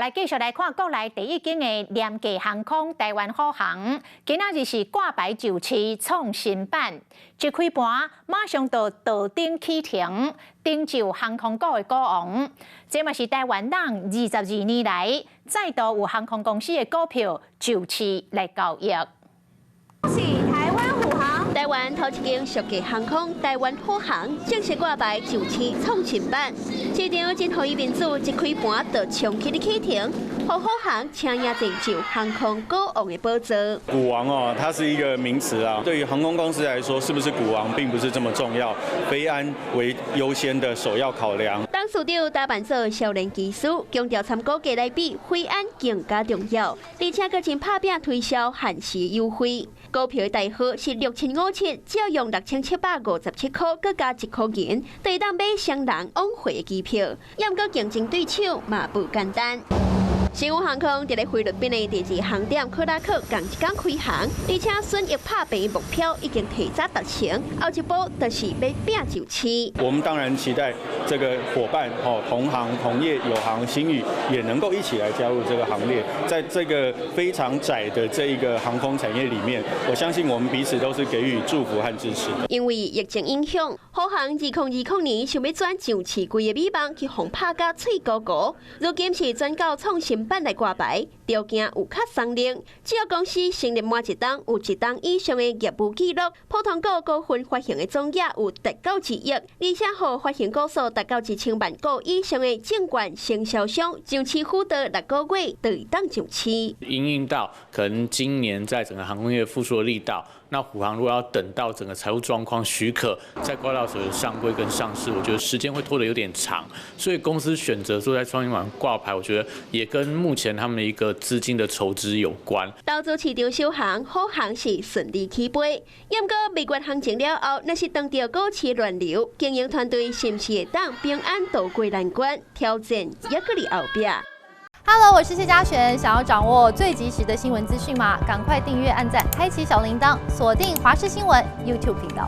来继续来看国内第一间的廉价航空台湾虎航，今仔日是挂牌就市创新版，一开盘马上就道顶起停，顶就航空股的股王。这嘛是台湾人22年来再度有航空公司的股票就市来交易。是台湾虎航，台湾头一间属价航空台湾虎航正式挂牌就市创新版，市场真互伊民主一开盘就冲起的起停，虎航请也成就航空股王的宝座。股王哦，它是一个名词啊，对于航空公司来说，是不是股王并不是这么重要，飞安为优先的首要考量。董事长打扮做少年技术，强调参股价来比飞安更加重要，而且搁真拍拼推销限时优惠。股票的代号是6557，只要用6757块，搁加1块银，就会当买双人往回的机票。要毋过竞争对手嘛不简单。新武航空伫咧菲律宾的第2航点克拉克，共一天开航，而且损益拍平目标已经提早达成，后一步就是要拼就市。我们当然期待这个伙伴同行、同业、友航、星宇也能够一起来加入这个行列，在这个非常窄的这一个航空产业里面，我相信我们彼此都是给予祝福和支持。因为疫情影响，虎航2020年想要转上市柜的美梦去互拍甲脆糊糊，如今是转到创新版来挂牌，条件有较松力。只要公司成立满一档有1档以上的业务记录，普通股股份发行的总额有达到1亿，而且互发行股数达到1000万股以上的证券承销商，上市辅导6个月就会当上市。因应到可能今年在整个航空业复苏的力道，那虎航如果要等到整个财务状况许可，再挂到所有上柜跟上市，我觉得时间会拖得有点长，所以公司选择说在创新板挂牌，我觉得也跟目前他们的一个资金的筹资有关。投资市场首航，虎航是顺利起飞，不过美国行情了后，若是当到股市乱流，经营团队是不是会当平安渡过难关？挑战也搁伫后壁。Hello， 我是谢嘉璇。想要掌握最及时的新闻资讯吗？赶快订阅、按赞、开启小铃铛，锁定华视新闻 YouTube 频道。